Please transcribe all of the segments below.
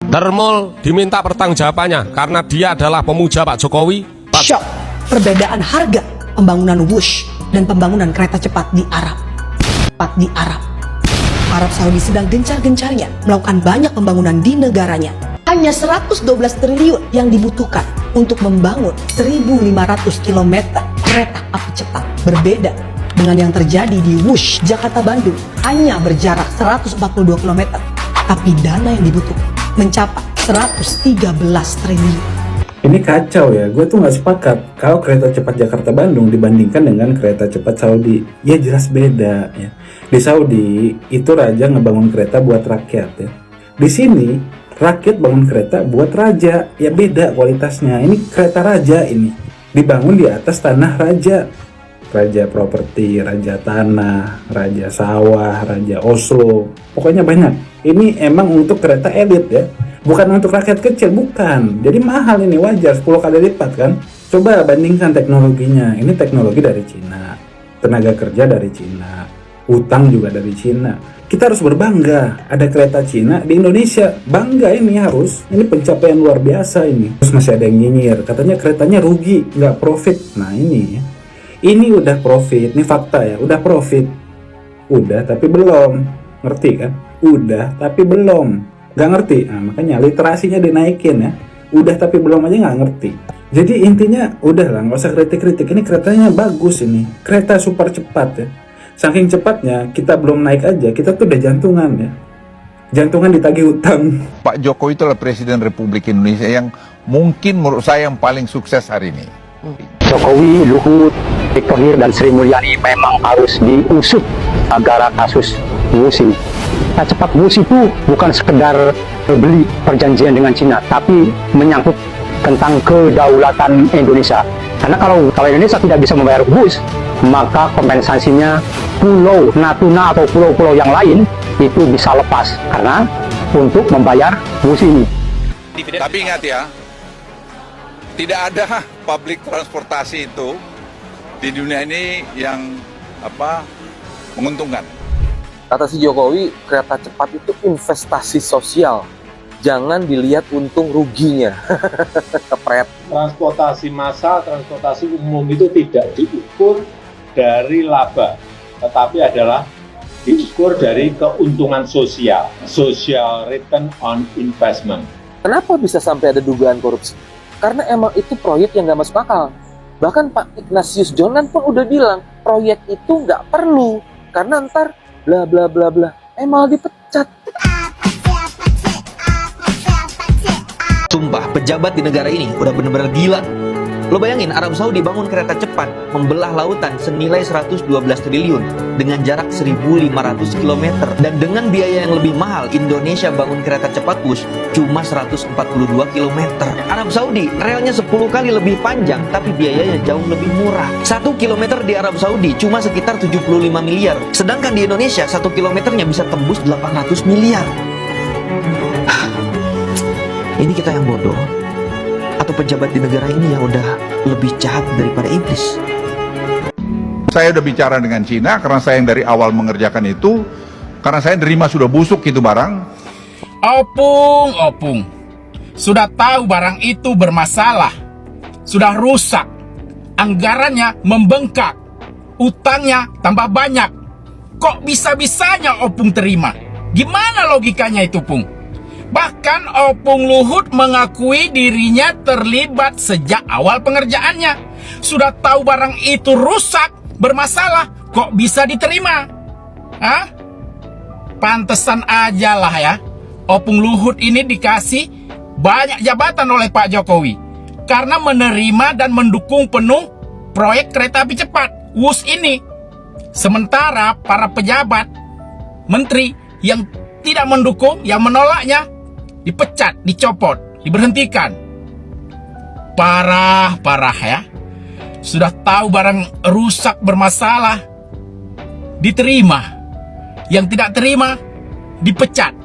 Darmul diminta pertanggungjawabannya karena dia adalah pemuja Pak Jokowi. Shock perbedaan harga pembangunan Wush dan pembangunan kereta cepat di Arab. Arab Saudi sedang gencar-gencarnya melakukan banyak pembangunan di negaranya. Hanya 112 triliun yang dibutuhkan untuk membangun 1.500 km kereta api cepat. Berbeda dengan yang terjadi di Wush Jakarta Bandung, hanya berjarak 142 km, tapi dana yang dibutuhkan mencapai 113 triliun. Ini kacau ya, gue tuh nggak sepakat kalau kereta cepat Jakarta Bandung dibandingkan dengan kereta cepat Saudi. Ya jelas beda ya. Di Saudi itu raja ngebangun kereta buat rakyat ya. Di sini rakyat bangun kereta buat raja. Ya beda kualitasnya. Ini kereta raja ini dibangun di atas tanah raja. Raja properti, raja tanah, raja sawah, raja Oslo. Pokoknya banyak. Ini emang untuk kereta elit ya. Bukan untuk rakyat kecil, bukan. Jadi mahal ini, wajar 10 kali lipat kan. Coba bandingkan teknologinya. Ini teknologi dari Cina, tenaga kerja dari Cina, utang juga dari Cina. Kita harus berbangga ada kereta Cina di Indonesia. Bangga ini harus. Ini pencapaian luar biasa ini. Terus masih ada yang nyinyir, katanya keretanya rugi, nggak profit. Nah ini ya. Ini udah profit, ini fakta ya. Udah profit. Udah tapi belum. Ngerti kan? Udah tapi belum. Nggak ngerti, nah, makanya literasinya dinaikin ya. Udah tapi belum aja nggak ngerti. Jadi intinya udah lah, nggak usah kritik-kritik. Ini keretanya bagus ini, kereta super cepat ya. Saking cepatnya kita belum naik aja, kita tuh udah jantungan ya. Jantungan ditagih utang. Pak Jokowi itu adalah Presiden Republik Indonesia yang mungkin menurut saya yang paling sukses hari ini. Jokowi, Luhut, Erick Thohir, dan Sri Mulyani memang harus diusut agar kasus Wush ini. Kereta cepat Wush itu bukan sekedar beli perjanjian dengan Cina, tapi menyangkut tentang kedaulatan Indonesia. Karena kalau Indonesia tidak bisa membayar Wush, maka kompensasinya pulau Natuna atau pulau-pulau yang lain itu bisa lepas karena untuk membayar Wush ini. Tapi ingat ya, tidak ada public transportasi itu di dunia ini yang menguntungkan. Kata si Jokowi, kereta cepat itu investasi sosial. Jangan dilihat untung ruginya. Kepret. Transportasi massal, transportasi umum itu tidak diukur dari laba, tetapi adalah diukur dari keuntungan sosial. Social return on investment. Kenapa bisa sampai ada dugaan korupsi? Karena emang itu proyek yang nggak masuk akal. Bahkan Pak Ignatius Jonan pun udah bilang, proyek itu nggak perlu. Karena ntar bla bla bla bla, malah dipecat. Sumpah, pejabat di negara ini udah bener-bener gila. Lo bayangin, Arab Saudi bangun kereta cepat membelah lautan senilai 112 triliun dengan jarak 1.500 km. Dan dengan biaya yang lebih mahal, Indonesia bangun kereta cepat Wush cuma 142 km. Arab Saudi relnya 10 kali lebih panjang, tapi biayanya jauh lebih murah. 1 km di Arab Saudi cuma sekitar 75 miliar. Sedangkan di Indonesia 1 kilometernya bisa tembus 800 miliar. Ini kita yang bodoh, atau pejabat di negara ini yang udah lebih jahat daripada iblis? Saya udah bicara dengan Cina karena saya yang dari awal mengerjakan itu, karena saya nerima sudah busuk itu barang. Opung, sudah tahu barang itu bermasalah, sudah rusak, anggarannya membengkak, utangnya tambah banyak. Kok bisa-bisanya Opung terima? Gimana logikanya itu, Pung? Bahkan Opung Luhut mengakui dirinya terlibat sejak awal pengerjaannya. Sudah tahu barang itu rusak, bermasalah, kok bisa diterima? Hah? Pantesan aja lah ya, Opung Luhut ini dikasih banyak jabatan oleh Pak Jokowi karena menerima dan mendukung penuh proyek kereta api cepat Wush ini. Sementara para pejabat, menteri yang tidak mendukung, yang menolaknya, dipecat, dicopot, diberhentikan. Parah ya. Sudah tahu barang rusak, bermasalah, diterima. Yang tidak terima, dipecat.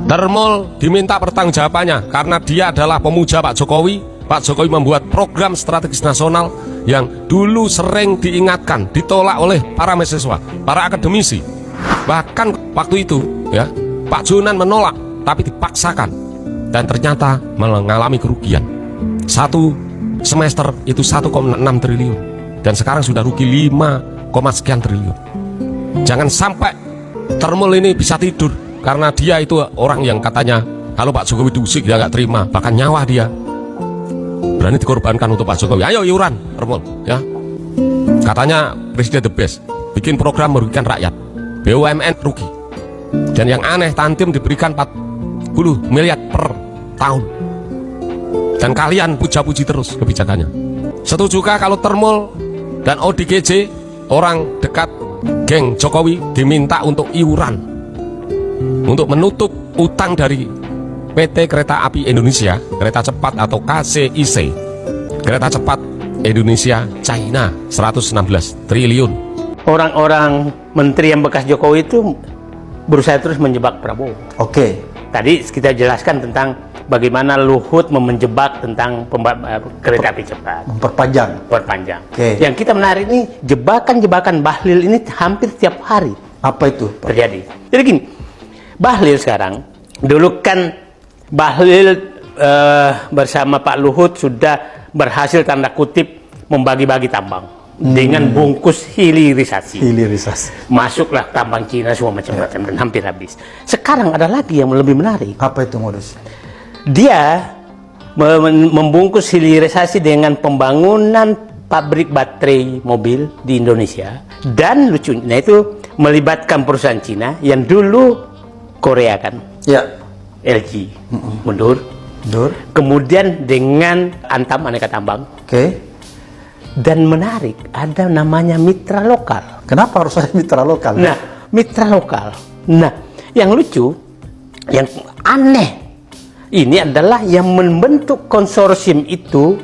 Darmul diminta pertanggungjawabannya karena dia adalah pemuja Pak Jokowi. Pak Jokowi membuat program strategis nasional yang dulu sering diingatkan, ditolak oleh para mahasiswa, para akademisi. Bahkan waktu itu ya, Pak Jonan menolak tapi dipaksakan dan ternyata mengalami kerugian. Satu semester itu 1,6 triliun dan sekarang sudah rugi 5, sekian triliun. Jangan sampai Termul ini bisa tidur karena dia itu orang yang katanya kalau Pak Jokowi diusik dia nggak terima, bahkan nyawa dia berani dikorbankan untuk Pak Jokowi. Ayo iuran Termul ya. Katanya Presiden the best, bikin program merugikan rakyat, BUMN rugi. Dan yang aneh, Tantim diberikan 40 miliar per tahun. Dan kalian puja-puji terus kebijakannya. Setujukah kalau Termul dan ODGJ, orang dekat geng Jokowi, diminta untuk iuran untuk menutup utang dari PT Kereta Api Indonesia, Kereta Cepat atau KCIC, Kereta Cepat Indonesia China, 116 triliun. Orang-orang menteri yang bekas Jokowi itu berusaha terus menjebak Prabowo. Oke. Tadi kita jelaskan tentang bagaimana Luhut menjebak tentang kereta api cepat. Perpanjang. Oke. Yang kita menarik ini, jebakan-jebakan Bahlil ini hampir tiap hari. Apa itu, Pak? Terjadi. Jadi gini, Bahlil sekarang, dulu kan Bahlil bersama Pak Luhut sudah berhasil tanda kutip membagi-bagi tambang dengan bungkus hilirisasi. Masuklah tambang Cina semua macam-macam dan hampir habis. Sekarang ada lagi yang lebih menarik. Apa itu modus? Dia membungkus hilirisasi dengan pembangunan pabrik baterai mobil di Indonesia, dan lucunya itu melibatkan perusahaan Cina yang dulu Korea kan, ya, LG mundur, kemudian dengan Antam Aneka Tambang. Oke. Dan menarik, ada namanya mitra lokal. Kenapa harus ada mitra lokal? Nah, mitra lokal. Nah, yang lucu, yang aneh, ini adalah yang membentuk konsorsium itu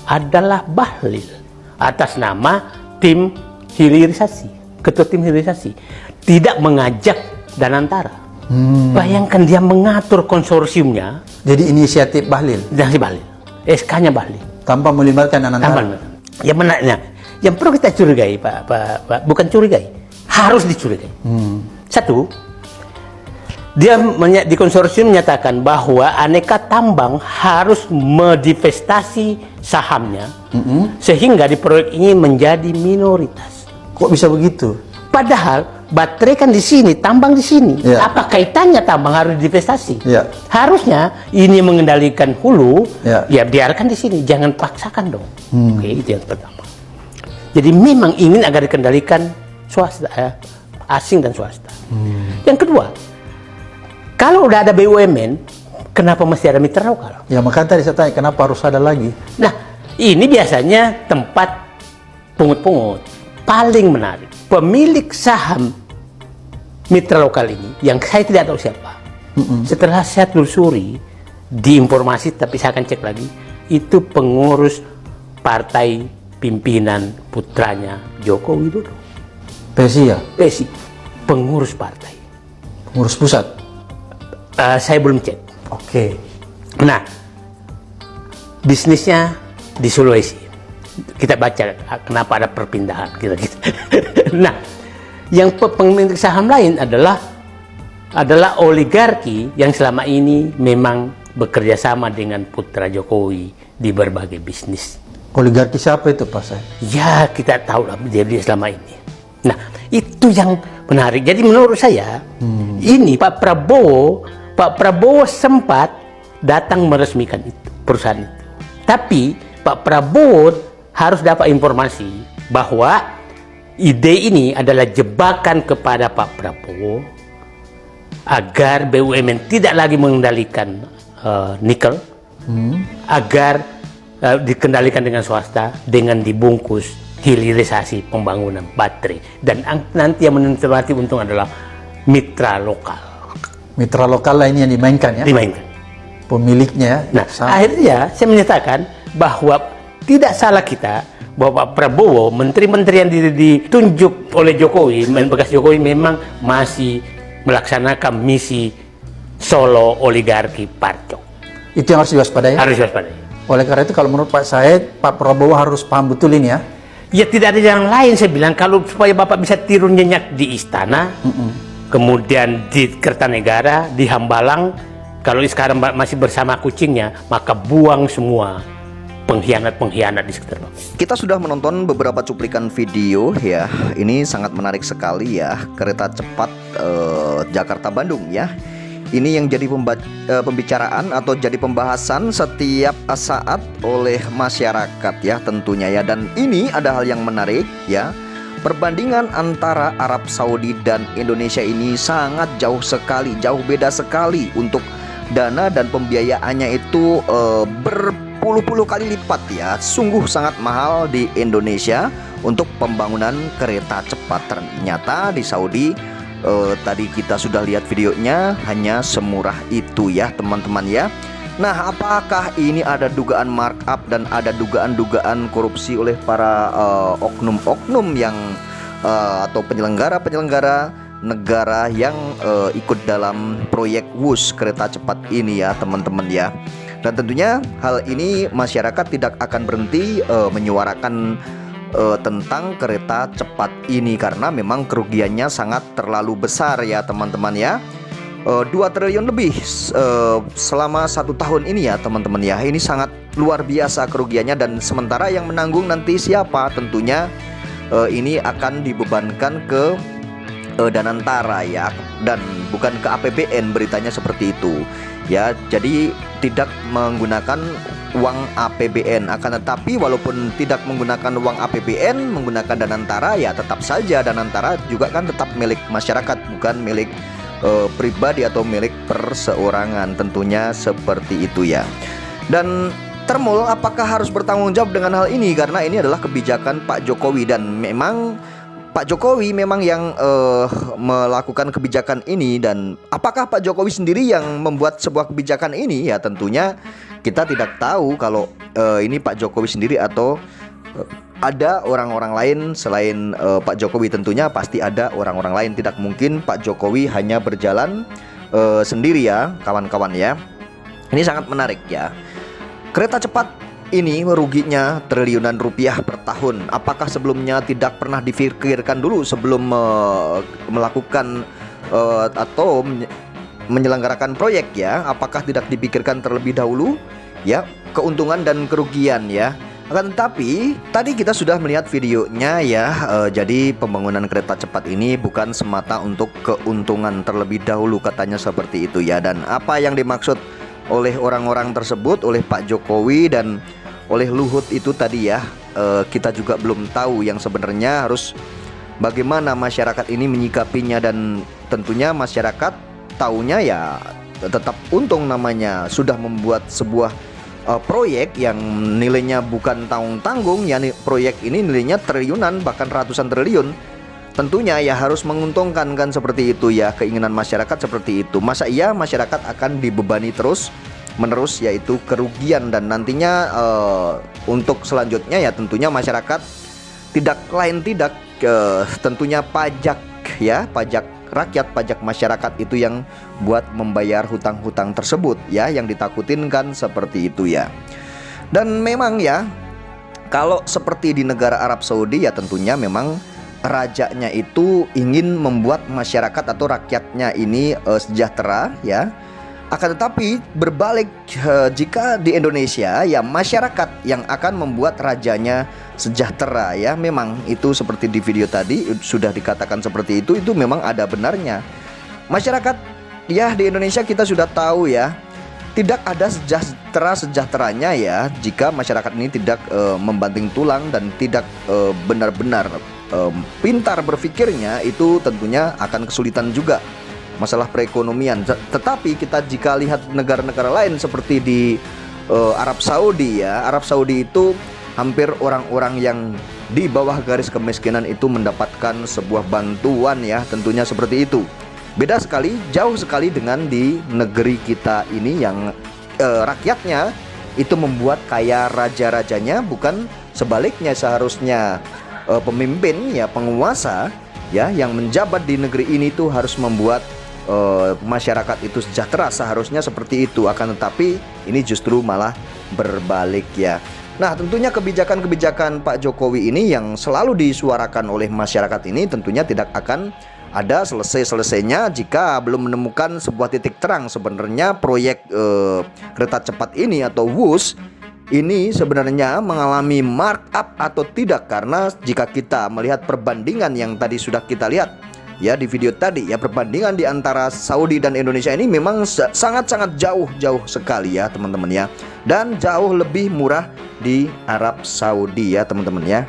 adalah Bahlil atas nama tim hilirisasi, ketua tim hilirisasi, tidak mengajak Danantara. Bayangkan dia mengatur konsorsiumnya. Jadi inisiatif Bahlil. Dari Bahlil, SK-nya Bahlil. Tanpa melibatkan Danantara. Yang menariknya, yang perlu kita curigai, Pak, bukan curigai, harus dicurigai. Satu, dia di konsorsium menyatakan bahwa Aneka Tambang harus mendivestasi sahamnya sehingga di proyek ini menjadi minoritas. Kok bisa begitu? Padahal baterai kan di sini, tambang di sini. Ya. Apa kaitannya tambang harus divestasi? Ya. Harusnya ini mengendalikan hulu, ya biarkan di sini, jangan paksakan dong. Oke, itu yang pertama. Jadi memang ingin agar dikendalikan swasta, asing dan swasta. Yang kedua, kalau udah ada BUMN, kenapa masih ada mitra lokal? Ya makanya tadi saya tanya, kenapa harus ada lagi? Nah, ini biasanya tempat pungut-pungut. Paling menarik, pemilik saham mitra lokal ini, yang saya tidak tahu siapa, setelah saya telusuri di informasi, tapi saya akan cek lagi, itu pengurus partai pimpinan putranya Joko Widodo. PSI ya? PSI, pengurus partai. Pengurus pusat? Saya belum cek. Oke. Nah, bisnisnya di Sulawesi. Kita baca kenapa ada perpindahan gitu-gitu. Nah, yang pemilik saham lain adalah oligarki yang selama ini memang bekerja sama dengan putra Jokowi di berbagai bisnis. Oligarki siapa itu, Pak? Ya, kita tahu lah dia selama ini. Nah, itu yang menarik. Jadi menurut saya, ini Pak Prabowo sempat datang meresmikan itu, perusahaan itu. Tapi Pak Prabowo harus dapat informasi bahwa ide ini adalah jebakan kepada Pak Prabowo agar BUMN tidak lagi mengendalikan nikel, agar dikendalikan dengan swasta dengan dibungkus hilirisasi pembangunan baterai, dan nanti yang menikmati untung adalah mitra lokal. Mitra lokal lah ini yang dimainkan ya? Dimainkan. Pemiliknya. Nah, akhirnya saya menyatakan bahwa tidak salah kita bahwa Pak Prabowo, menteri-menteri yang ditunjuk oleh Jokowi, bekas Jokowi, memang masih melaksanakan misi Solo oligarki Parcok. Itu yang harus diwaspadai? Harus diwaspadai. Oleh karena itu kalau menurut Pak Said, Pak Prabowo harus paham betul ini ya? Ya tidak ada yang lain, saya bilang, kalau supaya Bapak bisa tiru nyenyak di istana, kemudian di Kertanegara, di Hambalang, Kalau sekarang masih bersama kucingnya, maka buang semua pengkhianat-pengkhianat di sekitar Bapak. Kita sudah menonton beberapa cuplikan video ya. Ini sangat menarik sekali ya, kereta cepat Jakarta-Bandung ya. Ini yang jadi pembicaraan atau jadi pembahasan setiap saat oleh masyarakat ya tentunya ya. Dan ini ada hal yang menarik ya. Perbandingan antara Arab Saudi dan Indonesia ini sangat jauh sekali, jauh beda sekali. Untuk dana dan pembiayaannya itu berpuluh-puluh kali lipat ya. Sungguh sangat mahal di Indonesia untuk pembangunan kereta cepat. Ternyata di Saudi tadi kita sudah lihat videonya, hanya semurah itu ya teman-teman ya. Nah, apakah ini ada dugaan markup dan ada dugaan-dugaan korupsi oleh para oknum-oknum yang atau penyelenggara-penyelenggara negara yang ikut dalam proyek WUS kereta cepat ini ya teman-teman ya. Dan tentunya hal ini masyarakat tidak akan berhenti menyuarakan tentang kereta cepat ini karena memang kerugiannya sangat terlalu besar ya teman-teman ya. 2 triliun lebih selama 1 tahun ini ya teman-teman ya. Ini sangat luar biasa kerugiannya, dan sementara yang menanggung nanti siapa? Tentunya ini akan dibebankan ke Danantara ya, dan bukan ke APBN, beritanya seperti itu ya. Jadi tidak menggunakan uang APBN, akan tetapi walaupun tidak menggunakan uang APBN, menggunakan Danantara ya, tetap saja Danantara juga kan tetap milik masyarakat, bukan milik pribadi atau milik perseorangan, tentunya seperti itu ya. Dan Termul apakah harus bertanggung jawab dengan hal ini, karena ini adalah kebijakan Pak Jokowi, dan memang Pak Jokowi memang yang melakukan kebijakan ini. Dan apakah Pak Jokowi sendiri yang membuat sebuah kebijakan ini ya, tentunya kita tidak tahu kalau ini Pak Jokowi sendiri atau ada orang-orang lain selain Pak Jokowi. Tentunya pasti ada orang-orang lain, tidak mungkin Pak Jokowi hanya berjalan sendiri ya kawan-kawan ya. Ini sangat menarik ya. Kereta cepat ini meruginya triliunan rupiah per tahun. Apakah sebelumnya tidak pernah dipikirkan dulu sebelum melakukan atau menyelenggarakan proyek ya? Apakah tidak dipikirkan terlebih dahulu ya keuntungan dan kerugian ya? Akan tetapi tadi kita sudah melihat videonya ya. Jadi pembangunan kereta cepat ini bukan semata untuk keuntungan terlebih dahulu, katanya seperti itu ya. Dan apa yang dimaksud oleh orang-orang tersebut, oleh Pak Jokowi dan oleh Luhut itu tadi ya, kita juga belum tahu yang sebenarnya harus bagaimana masyarakat ini menyikapinya. Dan tentunya masyarakat taunya ya tetap untung, namanya sudah membuat sebuah proyek yang nilainya bukan tanggung-tanggung ya. Proyek ini nilainya triliunan, bahkan ratusan triliun. Tentunya ya harus menguntungkan kan, seperti itu ya keinginan masyarakat seperti itu. Masa iya masyarakat akan dibebani terus menerus yaitu kerugian. Dan nantinya untuk selanjutnya ya tentunya masyarakat tidak lain tidak tentunya pajak ya, pajak rakyat, pajak masyarakat itu yang buat membayar hutang-hutang tersebut ya, yang ditakutin kan seperti itu ya. Dan memang ya kalau seperti di negara Arab Saudi ya, tentunya memang rajanya itu ingin membuat masyarakat atau rakyatnya ini sejahtera ya. Akan tetapi berbalik jika di Indonesia ya masyarakat yang akan membuat rajanya sejahtera ya. Memang itu seperti di video tadi sudah dikatakan seperti itu memang ada benarnya. Masyarakat ya di Indonesia kita sudah tahu ya, tidak ada sejahteranya ya jika masyarakat ini tidak membanting tulang dan tidak benar-benar pintar berpikirnya. Itu tentunya akan kesulitan juga masalah perekonomian. Tetapi kita jika lihat negara-negara lain seperti di Arab Saudi ya, Arab Saudi itu hampir orang-orang yang di bawah garis kemiskinan itu mendapatkan sebuah bantuan ya, tentunya seperti itu. Beda sekali, jauh sekali dengan di negeri kita ini yang rakyatnya itu membuat kaya raja-rajanya, bukan sebaliknya. Seharusnya pemimpin ya, penguasa ya yang menjabat di negeri ini tuh harus membuat masyarakat itu sejahtera, seharusnya seperti itu. Akan tetapi ini justru malah berbalik ya. Nah tentunya kebijakan-kebijakan Pak Jokowi ini yang selalu disuarakan oleh masyarakat ini tentunya tidak akan ada selesai-selesainya jika belum menemukan sebuah titik terang sebenarnya proyek kereta cepat ini atau WUS ini sebenarnya mengalami markup atau tidak. Karena jika kita melihat perbandingan yang tadi sudah kita lihat ya di video tadi ya, perbandingan di antara Saudi dan Indonesia ini memang sangat-sangat jauh sekali ya teman-teman ya, dan jauh lebih murah di Arab Saudi ya teman-teman ya.